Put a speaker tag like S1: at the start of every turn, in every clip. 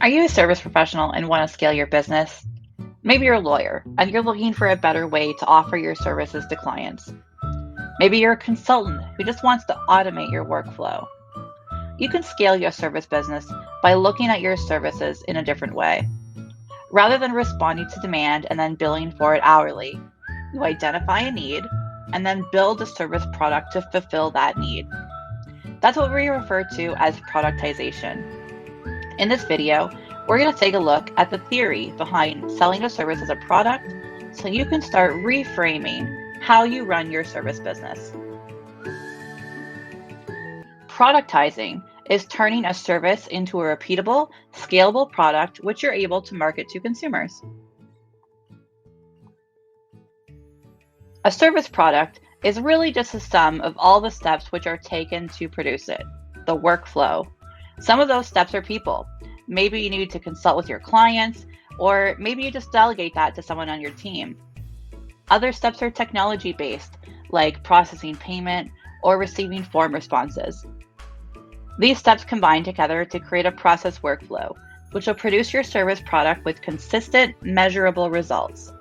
S1: Are you a service professional and want to scale your business? Maybe you're a lawyer and you're looking for a better way to offer your services to clients. Maybe you're a consultant who just wants to automate your workflow. You can scale your service business by looking at your services in a different way. Rather than responding to demand and then billing for it hourly, you identify a need and then build a service product to fulfill that need. That's what we refer to as productization. In this video, we're going to take a look at the theory behind selling a service as a product so you can start reframing how you run your service business. Productizing is turning a service into a repeatable, scalable product which you're able to market to consumers. A service product is really just a sum of all the steps which are taken to produce it, the workflow. Some of those steps are people. Maybe you need to consult with your clients, or maybe you just delegate that to someone on your team. Other steps are technology-based, like processing payment or receiving form responses. These steps combine together to create a process workflow, which will produce your service product with consistent, measurable results.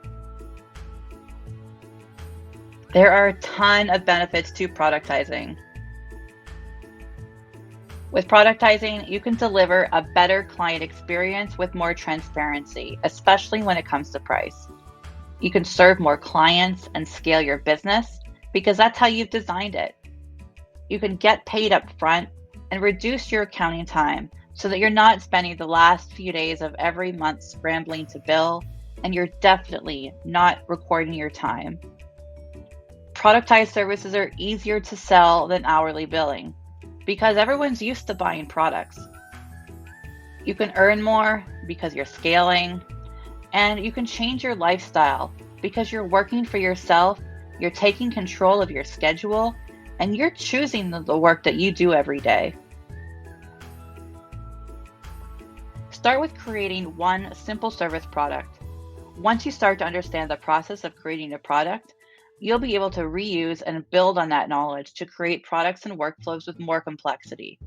S1: There are a ton of benefits to productizing. With productizing, you can deliver a better client experience with more transparency, especially when it comes to price. You can serve more clients and scale your business because that's how you've designed it. You can get paid up front and reduce your accounting time so that you're not spending the last few days of every month scrambling to bill, and you're definitely not recording your time. Productized services are easier to sell than hourly billing because everyone's used to buying products. You can earn more because you're scaling, and you can change your lifestyle because you're working for yourself, you're taking control of your schedule, and you're choosing the work that you do every day. Start with creating one simple service product. Once you start to understand the process of creating a product, you'll be able to reuse and build on that knowledge to create products and workflows with more complexity.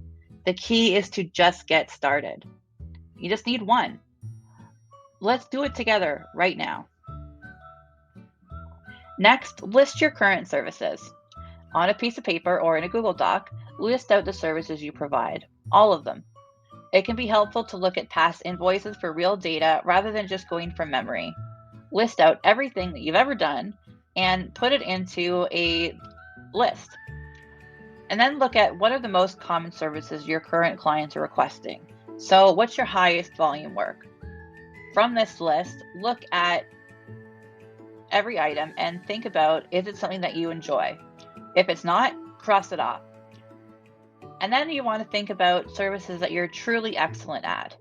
S1: The key is to just get started. You just need one. Let's do it together right now. Next, list your current services. On a piece of paper or in a Google Doc, list out the services you provide, all of them. It can be helpful to look at past invoices for real data rather than just going from memory. List out everything that you've ever done and put it into a list. And then look at what are the most common services your current clients are requesting. So what's your highest volume work? From this list, look at every item and think about, is it something that you enjoy? If it's not, cross it off. And then you want to think about services that you're truly excellent at.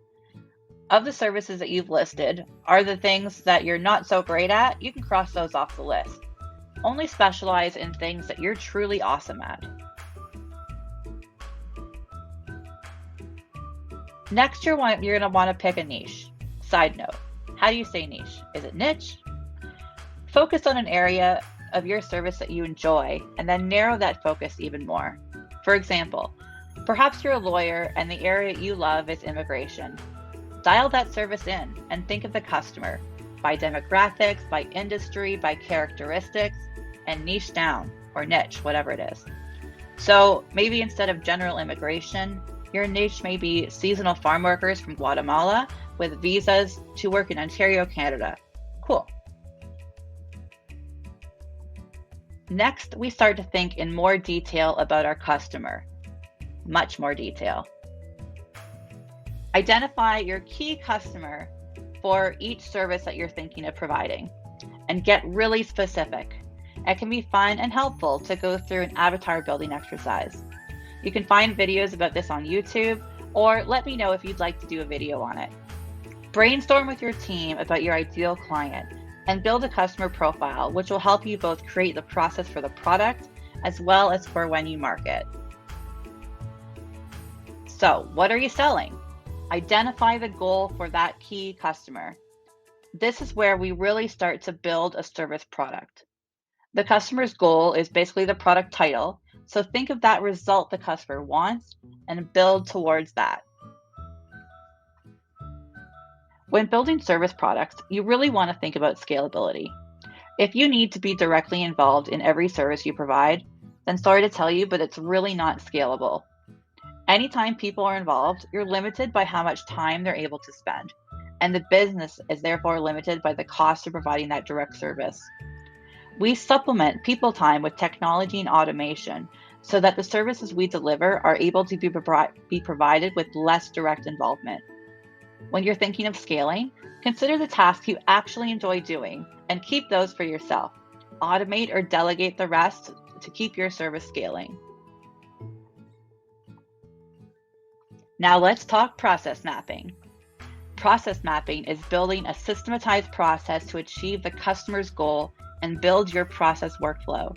S1: Of the services that you've listed, are the things that you're not so great at? You can cross those off the list. Only specialize in things that you're truly awesome at. Next, you're going to want to pick a niche. Side note, how do you say niche? Is it niche? Focus on an area of your service that you enjoy and then narrow that focus even more. For example, perhaps you're a lawyer and the area you love is immigration. Dial that service in and think of the customer by demographics, by industry, by characteristics, and niche down, or niche, whatever it is. So maybe instead of general immigration, your niche may be seasonal farm workers from Guatemala with visas to work in Ontario, Canada. Cool. Next, we start to think in more detail about our customer. Much more detail. Identify your key customer for each service that you're thinking of providing and get really specific. It can be fun and helpful to go through an avatar building exercise. You can find videos about this on YouTube, or let me know if you'd like to do a video on it. Brainstorm with your team about your ideal client and build a customer profile, which will help you both create the process for the product as well as for when you market. So, what are you selling? Identify the goal for that key customer. This is where we really start to build a service product. The customer's goal is basically the product title, so think of that result the customer wants and build towards that. When building service products, you really want to think about scalability. If you need to be directly involved in every service you provide, then sorry to tell you, but it's really not scalable. Anytime people are involved, you're limited by how much time they're able to spend, and the business is therefore limited by the cost of providing that direct service. We supplement people time with technology and automation so that the services we deliver are able to be provided with less direct involvement. When you're thinking of scaling, consider the tasks you actually enjoy doing and keep those for yourself. Automate or delegate the rest to keep your service scaling. Now let's talk process mapping. Process mapping is building a systematized process to achieve the customer's goal and build your process workflow.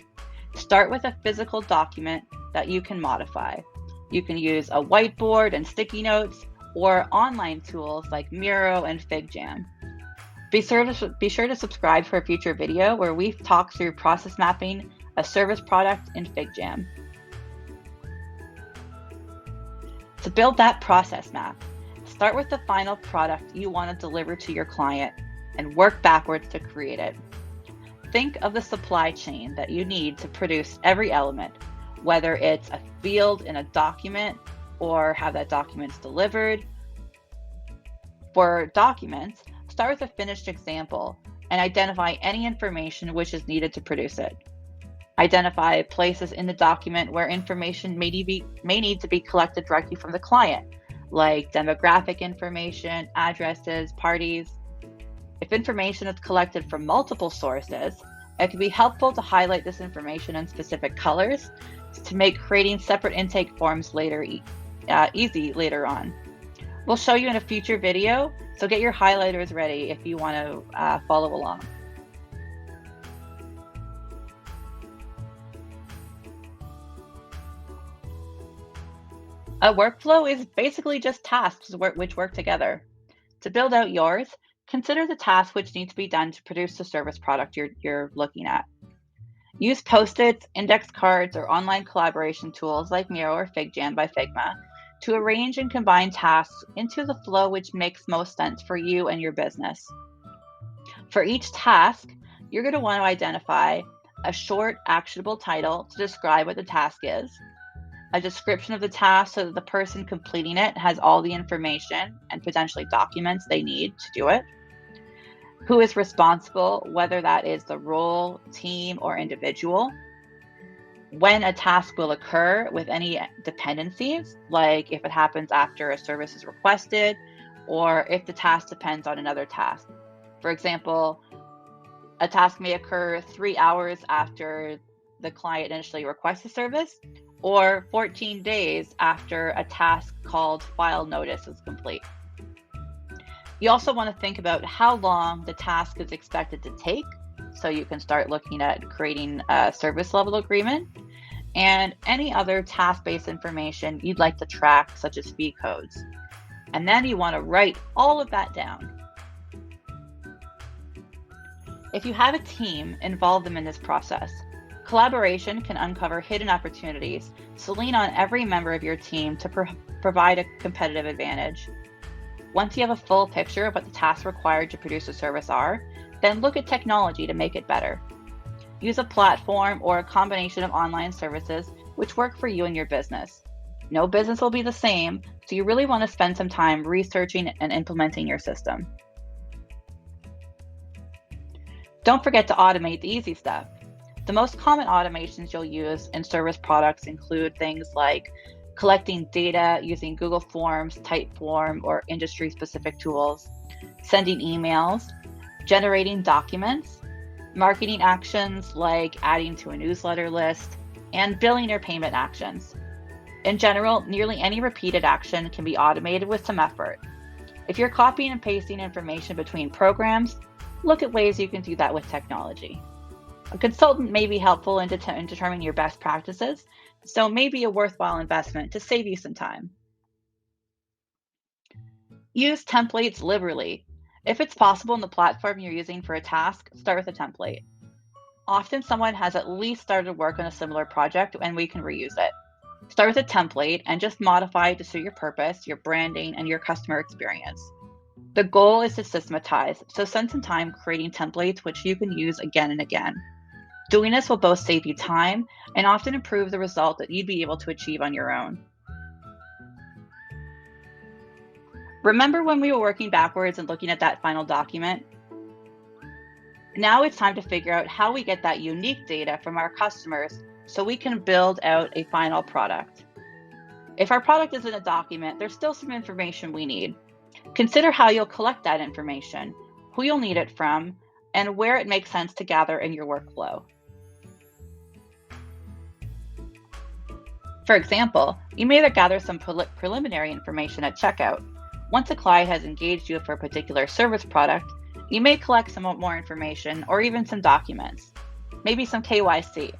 S1: Start with a physical document that you can modify. You can use a whiteboard and sticky notes or online tools like Miro and FigJam. Be sure to subscribe for a future video where we talk through process mapping a service product in FigJam. To build that process map, start with the final product you want to deliver to your client and work backwards to create it. Think of the supply chain that you need to produce every element, whether it's a field in a document or how that document's delivered. For documents, start with a finished example and identify any information which is needed to produce it. Identify places in the document where information may need to be collected directly from the client, like demographic information, addresses, parties. If information is collected from multiple sources, it can be helpful to highlight this information in specific colors to make creating separate intake forms easy later on. We'll show you in a future video, so get your highlighters ready if you want to follow along. A workflow is basically just tasks which work together. To build out yours, consider the tasks which need to be done to produce the service product you're looking at. Use Post-its, index cards, or online collaboration tools like Miro or FigJam by Figma to arrange and combine tasks into the flow which makes most sense for you and your business. For each task, you're going to want to identify a short, actionable title to describe what the task is, a description of the task so that the person completing it has all the information and potentially documents they need to do it, who is responsible, whether that is the role, team, or individual, when a task will occur with any dependencies, like if it happens after a service is requested, or if the task depends on another task. For example, a task may occur 3 hours after the client initially requests the service, or 14 days after a task called file notice is complete. You also want to think about how long the task is expected to take, so you can start looking at creating a service level agreement, and any other task-based information you'd like to track, such as fee codes. And then you want to write all of that down. If you have a team, involve them in this process. Collaboration can uncover hidden opportunities, so lean on every member of your team to provide a competitive advantage. Once you have a full picture of what the tasks required to produce a service are, then look at technology to make it better. Use a platform or a combination of online services which work for you and your business. No business will be the same, so you really want to spend some time researching and implementing your system. Don't forget to automate the easy stuff. The most common automations you'll use in service products include things like collecting data using Google Forms, Typeform, or industry-specific tools, sending emails, generating documents, marketing actions like adding to a newsletter list, and billing or payment actions. In general, nearly any repeated action can be automated with some effort. If you're copying and pasting information between programs, look at ways you can do that with technology. A consultant may be helpful in determining your best practices, so it may be a worthwhile investment to save you some time. Use templates liberally. If it's possible in the platform you're using for a task, start with a template. Often someone has at least started work on a similar project and we can reuse it. Start with a template and just modify it to suit your purpose, your branding, and your customer experience. The goal is to systematize, so spend some time creating templates which you can use again and again. Doing this will both save you time and often improve the result that you'd be able to achieve on your own. Remember when we were working backwards and looking at that final document? Now it's time to figure out how we get that unique data from our customers so we can build out a final product. If our product is in a document, there's still some information we need. Consider how you'll collect that information, who you'll need it from, and where it makes sense to gather in your workflow. For example, you may gather some preliminary information at checkout. Once a client has engaged you for a particular service product, you may collect some more information or even some documents, maybe some KYC.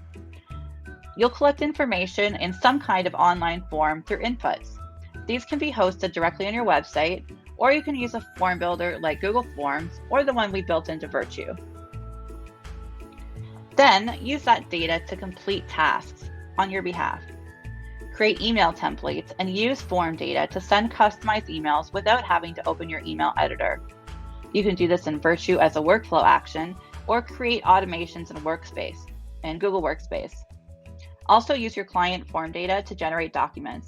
S1: You'll collect information in some kind of online form through inputs. These can be hosted directly on your website, or you can use a form builder like Google Forms or the one we built into Virtue. Then use that data to complete tasks on your behalf. Create email templates and use form data to send customized emails without having to open your email editor. You can do this in Virtue as a workflow action or create automations in Google Workspace. Also use your client form data to generate documents.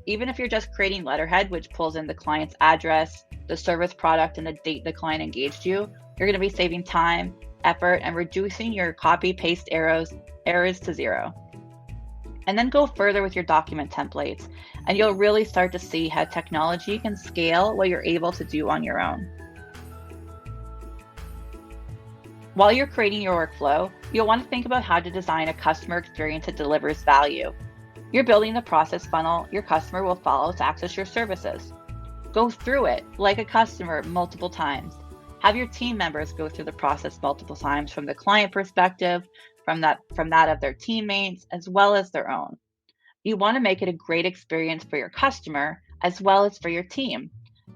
S1: Even if you're just creating letterhead, which pulls in the client's address, the service product, and the date the client engaged you, you're going to be saving time, effort, and reducing your copy-paste errors to zero. And then go further with your document templates, and you'll really start to see how technology can scale what you're able to do on your own. While you're creating your workflow, you'll want to think about how to design a customer experience that delivers value. You're building the process funnel your customer will follow to access your services. Go through it like a customer multiple times. Have your team members go through the process multiple times from the client perspective, from that of their teammates, as well as their own. You want to make it a great experience for your customer as well as for your team.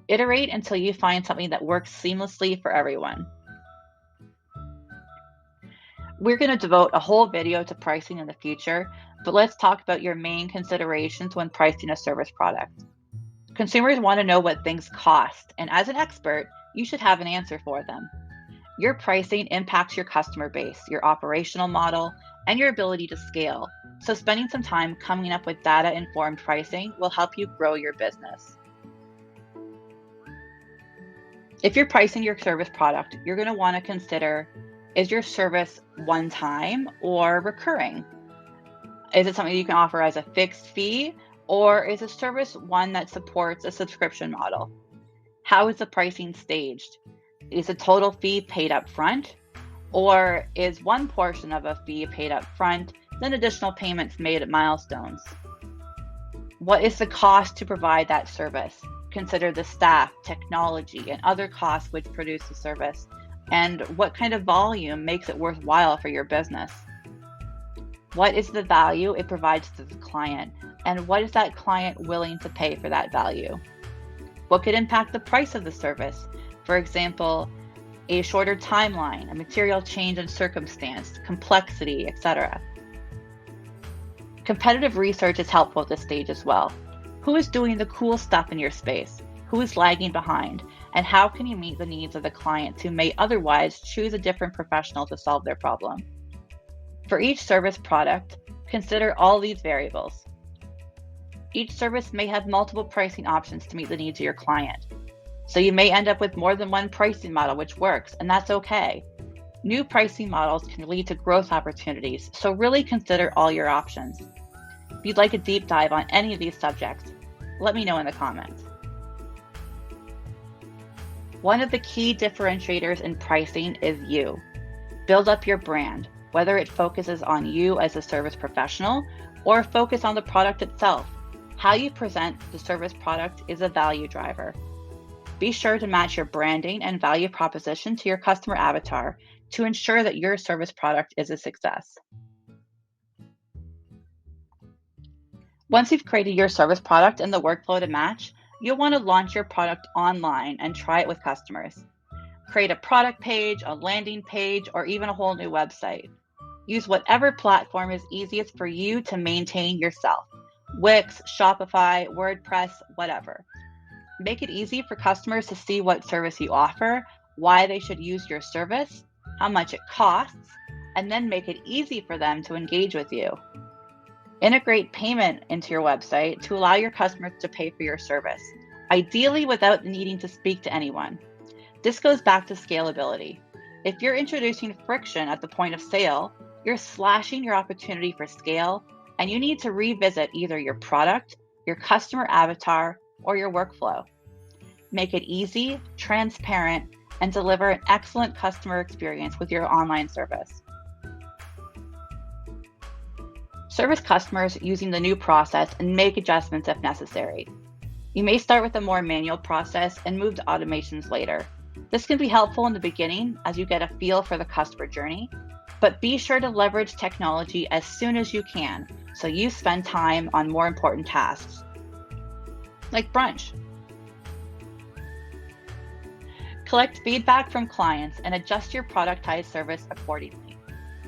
S1: Iterate until you find something that works seamlessly for everyone. We're going to devote a whole video to pricing in the future, but let's talk about your main considerations when pricing a service product. Consumers want to know what things cost, and as an expert, you should have an answer for them. Your pricing impacts your customer base, your operational model, and your ability to scale, so spending some time coming up with data-informed pricing will help you grow your business. If you're pricing your service product, you're going to want to consider, is your service one-time or recurring? Is it something you can offer as a fixed fee, or is a service one that supports a subscription model? How is the pricing staged? Is a total fee paid up front, or is one portion of a fee paid up front, then additional payments made at milestones? What is the cost to provide that service? Consider the staff, technology, and other costs which produce the service, and what kind of volume makes it worthwhile for your business. What is the value it provides to the client, and what is that client willing to pay for that value? What could impact the price of the service? For example, a shorter timeline, a material change in circumstance, complexity, etc. Competitive research is helpful at this stage as well. Who is doing the cool stuff in your space? Who is lagging behind? And how can you meet the needs of the clients who may otherwise choose a different professional to solve their problem? For each service product, consider all these variables. Each service may have multiple pricing options to meet the needs of your client. So you may end up with more than one pricing model which works, and that's okay. New pricing models can lead to growth opportunities, so really consider all your options. If you'd like a deep dive on any of these subjects, let me know in the comments. One of the key differentiators in pricing is you. Build up your brand, whether it focuses on you as a service professional or focus on the product itself. How you present the service product is a value driver. Be sure to match your branding and value proposition to your customer avatar to ensure that your service product is a success. Once you've created your service product and the workflow to match, you'll want to launch your product online and try it with customers. Create a product page, a landing page, or even a whole new website. Use whatever platform is easiest for you to maintain yourself. Wix, Shopify, WordPress, whatever. Make it easy for customers to see what service you offer, why they should use your service, how much it costs, and then make it easy for them to engage with you. Integrate payment into your website to allow your customers to pay for your service, ideally without needing to speak to anyone. This goes back to scalability. If you're introducing friction at the point of sale, you're slashing your opportunity for scale, and you need to revisit either your product, your customer avatar, or your workflow. Make it easy, transparent, and deliver an excellent customer experience with your online service. Service customers using the new process and make adjustments if necessary. You may start with a more manual process and move to automations later. This can be helpful in the beginning as you get a feel for the customer journey, but be sure to leverage technology as soon as you can so you spend time on more important tasks, like brunch. Collect feedback from clients and adjust your productized service accordingly.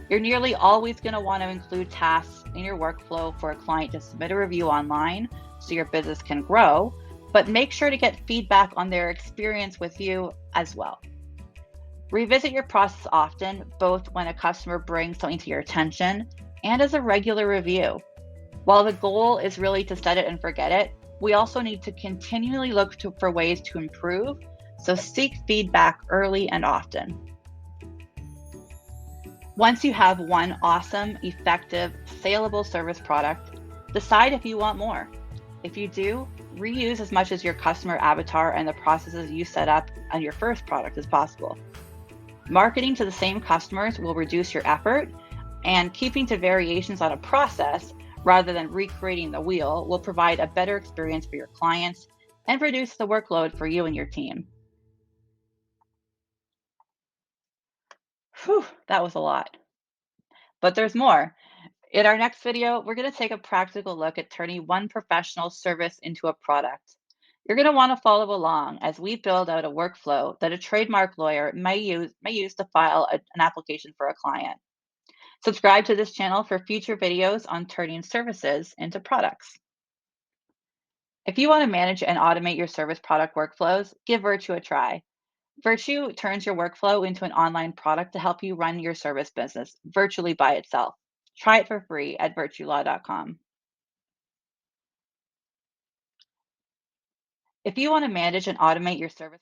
S1: You're nearly always going to want to include tasks in your workflow for a client to submit a review online so your business can grow, but make sure to get feedback on their experience with you as well. Revisit your process often, both when a customer brings something to your attention and as a regular review. While the goal is really to set it and forget it, we also need to continually look for ways to improve, so seek feedback early and often. Once you have one awesome, effective, saleable service product, decide if you want more. If you do, reuse as much as your customer avatar and the processes you set up on your first product as possible. Marketing to the same customers will reduce your effort, and keeping to variations on a process rather than recreating the wheel will provide a better experience for your clients and reduce the workload for you and your team. Whew, that was a lot, but there's more. In our next video, we're going to take a practical look at turning one professional service into a product. You're going to want to follow along as we build out a workflow that a trademark lawyer may use to file an application for a client. Subscribe to this channel for future videos on turning services into products. If you want to manage and automate your service product workflows, give Virtue a try. Virtue turns your workflow into an online product to help you run your service business virtually by itself. Try it for free at virtuelaw.com. If you want to manage and automate your service